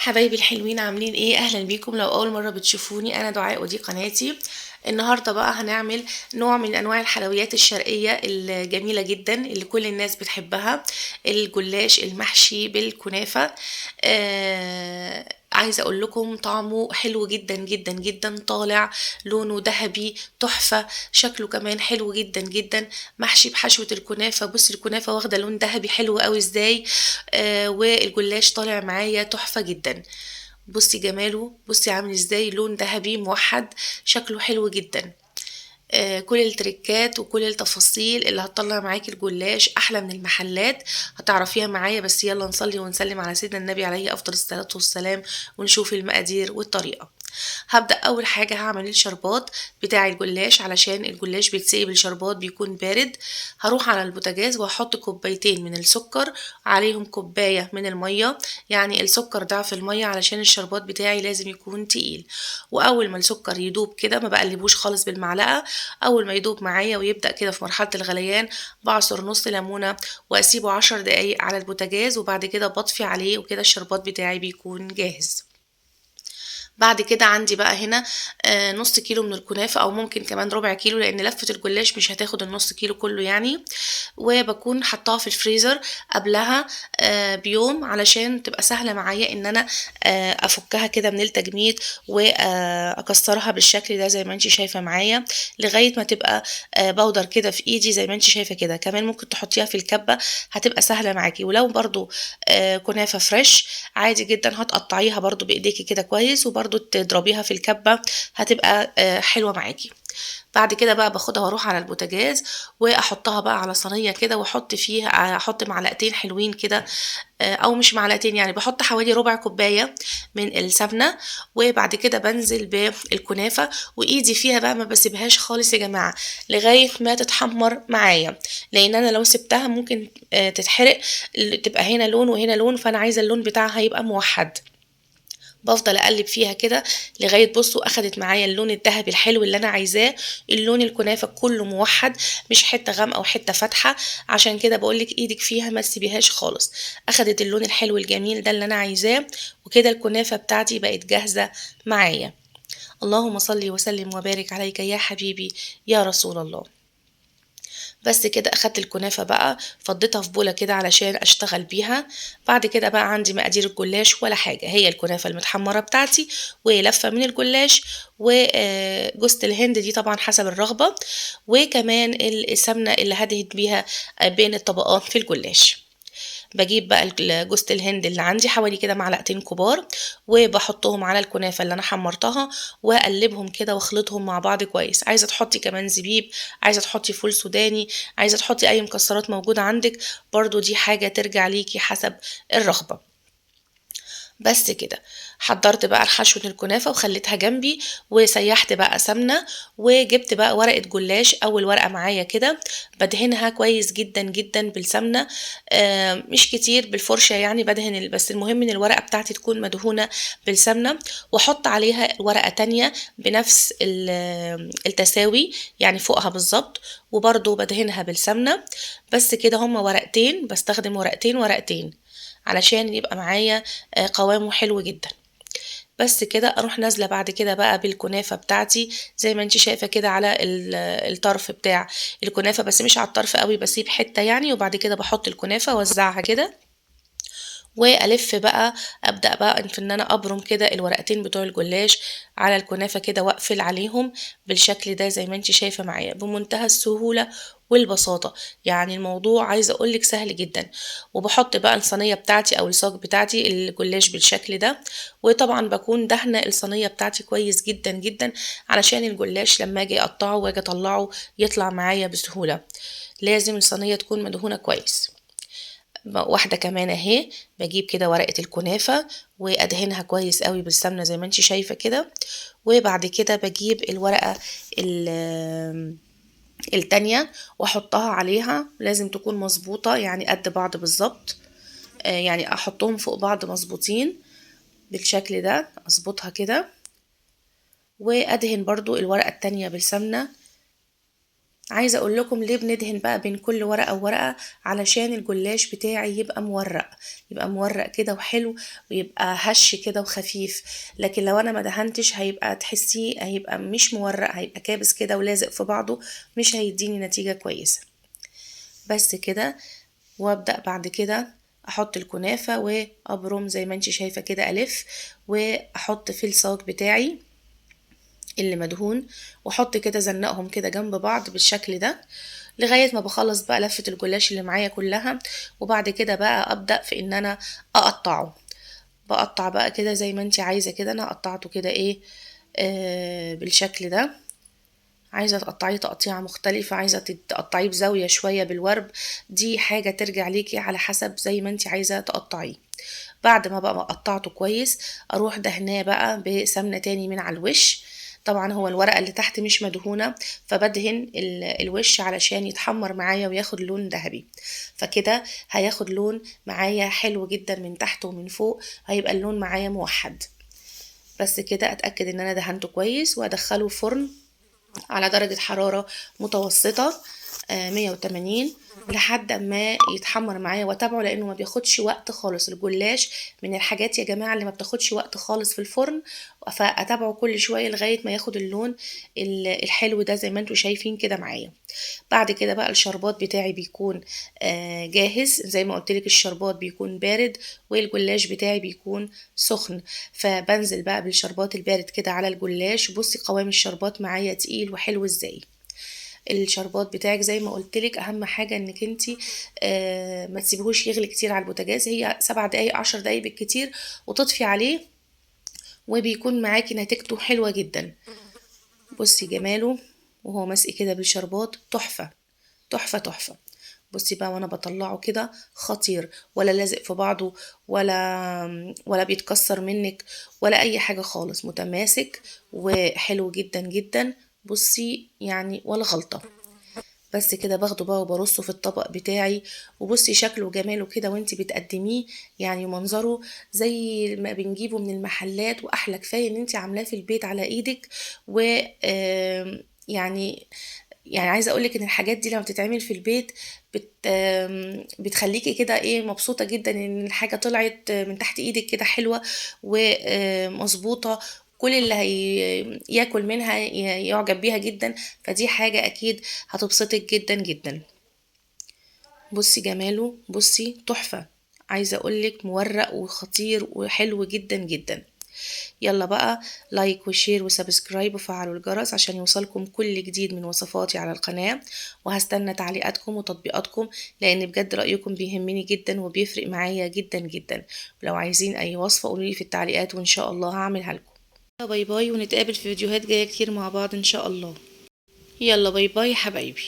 حبايبي الحلوين عاملين ايه؟ اهلا بيكم. لو اول مره بتشوفوني انا دعاء ودي قناتي. النهارده بقى هنعمل نوع من انواع الحلويات الشرقيه الجميله جدا اللي كل الناس بتحبها، الجلاش المحشي بالكنافه. عايزه اقول لكم طعمه حلو جدا جدا جدا، طالع لونه ذهبي تحفه، شكله كمان حلو جدا جدا، محشي بحشوه الكنافه. بصي الكنافه واخده لون ذهبي حلو قوي ازاي، والجلاش طالع معايا تحفة جدا. بصي جماله، بصي عامل ازاي، لون ذهبي موحد، شكله حلو جدا. كل التريكات وكل التفاصيل اللي هتطلع معاكي الجلاش احلى من المحلات هتعرفيها معايا. بس يلا نصلي ونسلم على سيدنا النبي عليه افضل الصلاة والسلام ونشوف المقادير والطريقة. هبدأ أول حاجة هعمل الشربات بتاع الجلاش، علشان الجلاش بيتسقي بالشربات بيكون بارد. هروح على البوتاجاز وهحط كوبايتين من السكر، عليهم كوباية من المية، يعني السكر ضعف المية علشان الشربات بتاعي لازم يكون تقيل. وأول ما السكر يدوب كده ما بقلبوش خالص بالمعلقة، أول ما يدوب معايا ويبدأ كده في مرحلة الغليان بعصر نص ليمونة وأسيبه 10 دقايق على البوتاجاز، وبعد كده بطفي عليه وكده الشربات بتاعي بيكون جاهز. بعد كده عندي بقى هنا نص كيلو من الكنافة أو ممكن كمان ربع كيلو، لأن لفة الجلاش مش هتاخد النص كيلو كله يعني. وبكون حطاها في الفريزر قبلها بيوم علشان تبقى سهلة معايا إن أنا أفكها كده من التجميد وأكسرها بالشكل ده زي ما انتي شايفة معايا، لغاية ما تبقى بودر كده في إيدي زي ما انتي شايفة كده. كمان ممكن تحطيها في الكبة هتبقى سهلة معاكي. ولو برضو كنافة فريش عادي جدا هتقطعيها برضو بايديكي كده كويس، وبرضو تضربيها في الكبة هتبقى حلوة معاكي. بعد كده بقى باخدها واروح على البوتاجاز واحطها بقى على صينيه كده، واحط فيها احط معلقتين حلوين كده، او مش معلقتين يعني، بحط حوالي ربع كوبايه من السمنه. وبعد كده بنزل بالكنافه وايدي فيها بقى ما بسيبهاش خالص يا جماعه لغايه ما تتحمر معايا، لان انا لو سبتها ممكن تتحرق، تبقى هنا لون وهنا لون، فانا عايزه اللون بتاعها يبقى موحد. بفضل اقلب فيها كده لغايه بصوا اخدت معايا اللون الذهبي الحلو اللي انا عايزاه، اللون الكنافه كله موحد مش حته غامقه او حته فاتحه. عشان كده بقولك ايدك فيها ما تسيبيهاش خالص، اخدت اللون الحلو الجميل ده اللي انا عايزاه، وكده الكنافه بتاعتي بقت جاهزه معايا. اللهم صل وسلم وبارك عليك يا حبيبي يا رسول الله. بس كده اخدت الكنافة بقى فضيتها في بولة كده علشان اشتغل بيها. بعد كده بقى عندي مقادير الجلاش ولا حاجة، هي الكنافة المتحمرة بتاعتي ولفة من الجلاش وجوزة الهند دي طبعا حسب الرغبة، وكمان السمنة اللي هدهن بيها بين الطبقات في الجلاش. باجيب بقى جوزة الهند اللي عندي حوالي كده معلقتين كبار، وبحطهم على الكنافة اللي انا حمرتها واقلبهم كده واخلطهم مع بعض كويس. عايزة تحطي كمان زبيب، عايزة تحطي فول سوداني، عايزة تحطي اي مكسرات موجودة عندك، برضو دي حاجة ترجع ليكي حسب الرغبة. بس كده حضرت بقى الحشوة الكنافة وخليتها جنبي، وسيحت بقى سمنة، وجبت بقى ورقة جلاش أول ورقة معايا كده بدهنها كويس جدا جدا بالسمنة، مش كتير بالفرشة يعني بدهن بس المهم ان الورقة بتاعتي تكون مدهونة بالسمنة، واحط عليها ورقة تانية بنفس التساوي يعني فوقها بالظبط، وبرضو بدهنها بالسمنة. بس كده هما ورقتين، بستخدم ورقتين ورقتين علشان يبقى معايا قوامه حلو جدا. بس كده اروح نازله بعد كده بقى بالكنافه بتاعتي زي ما انت شايفه كده على الطرف بتاع الكنافه، بس مش على الطرف قوي، بسيب حته يعني، وبعد كده بحط الكنافه واوزعها كده والف بقى. ابدا بقى في ان انا ابرم كده الورقتين بتوع الجلاش على الكنافه كده واقفل عليهم بالشكل ده زي ما انت شايفه معايا بمنتهى السهوله والبساطه. يعني الموضوع عايزه اقولك سهل جدا. وبحط بقى الصينيه بتاعتي او الصاج بتاعتي الجلاش بالشكل ده، وطبعا بكون دهنه الصينيه بتاعتي كويس جدا جدا علشان الجلاش لما اجي اقطعه واجي اطلعه يطلع معايا بسهوله. لازم الصينيه تكون مدهونه كويس. واحدة كمان اهي، بجيب كده ورقة الكنافة وادهنها كويس قوي بالسمنة زي ما انت شايفة كده. وبعد كده بجيب الورقة التانية واحطها عليها، لازم تكون مظبوطة يعني قد بعض بالظبط، يعني احطهم فوق بعض مظبوطين بالشكل ده، اظبطها كده. وادهن برضو الورقة التانية بالسمنة عايزة اقول لكم ليه بندهن بقى بين كل ورقة وورقة، علشان الجلاش بتاعي يبقى مورق، يبقى مورق كده وحلو، ويبقى هش كده وخفيف. لكن لو انا ما دهنتش هيبقى تحسيه هيبقى مش مورق، هيبقى كابس كده ولازق في بعضه، مش هيديني نتيجة كويسة. بس كده. وابدأ بعد كده احط الكنافة وابرم زي ما انت شايفة كده، الف واحط في الصاج بتاعي اللي مدهون، واحط كده زنقهم كده جنب بعض بالشكل ده لغاية ما بخلص بقى لفة الجلاش اللي معايا كلها. وبعد كده بقى ابدأ في ان انا اقطعه، بقطع بقى كده زي ما انت عايزة كده. انا قطعته كده ايه، بالشكل ده. عايزة تقطعيه تقطيعة مختلفة، عايزة تقطعيه بزاوية شوية بالورب، دي حاجة ترجع ليكي على حسب زي ما انت عايزة تقطعيه. بعد ما بقى قطعته كويس اروح دهناه بقى بسمنة تاني من على الوش. طبعا هو الورقة اللي تحت مش مدهونة، فبدهن الوش علشان يتحمر معايا وياخد لون ذهبي. فكده هياخد لون معايا حلو جدا من تحت ومن فوق، هيبقى اللون معايا موحد. بس كده اتأكد ان انا دهنته كويس وادخله فرن على درجة حرارة متوسطة، 180، لحد ما يتحمر معايا. واتابعه لانه ما بياخدش وقت خالص، الجلاش من الحاجات يا جماعة اللي ما بتاخدش وقت خالص في الفرن. فاتابعه كل شوية لغاية ما ياخد اللون الحلو ده زي ما انتوا شايفين كده معايا. بعد كده بقى الشربات بتاعي بيكون جاهز. زي ما قلتلك الشربات بيكون بارد والجلاش بتاعي بيكون سخن، فبنزل بقى بالشربات البارد كده على الجلاش. بصي قوام الشربات معايا تقيل وحلو ازاي. الشربات بتاعك زي ما قلتلك اهم حاجة انك انتي ما تسيبهوش يغلي كتير على البوتاجاز، هي 7 دقايق 10 دقايق بالكتير وتطفي عليه، وبيكون معاكي نتيجته حلوة جدا. بصي جماله وهو ماسك كده بالشربات، تحفة تحفة تحفة. بصي بقى وانا بطلعه كده خطير، ولا لازق في بعضه، ولا بيتكسر منك، ولا اي حاجة خالص، متماسك وحلو جدا جدا. بصي يعني ولا غلطة. بس كده باخده بقى وبرصه في الطبق بتاعي. وبصي شكله وجماله كده وانتي بتقدميه، يعني منظره زي ما بنجيبه من المحلات واحلى. كفاية ان انتي عاملاه في البيت على ايدك. و يعني عايزه اقولك ان الحاجات دي لما بتتعمل في البيت بتخليكي كده ايه مبسوطه جدا ان الحاجه طلعت من تحت ايدك كده حلوه ومظبوطه. كل اللي هياكل منها يعجب بيها جدا، فدي حاجه اكيد هتبسطك جدا جدا. بصي جماله، بصي تحفه. عايزه اقولك مورق وخطير وحلو جدا جدا. يلا بقى لايك وشير وسبسكرايب وفعلوا الجرس عشان يوصلكم كل جديد من وصفاتي على القناة. وهستنى تعليقاتكم وتطبيقاتكم لان بجد رأيكم بيهمني جدا وبيفرق معايا جدا جدا. ولو عايزين اي وصفة قولولي في التعليقات وان شاء الله هعملها لكم. باي باي، ونتقابل في فيديوهات جاية كتير مع بعض ان شاء الله. يلا باي باي حبايبي.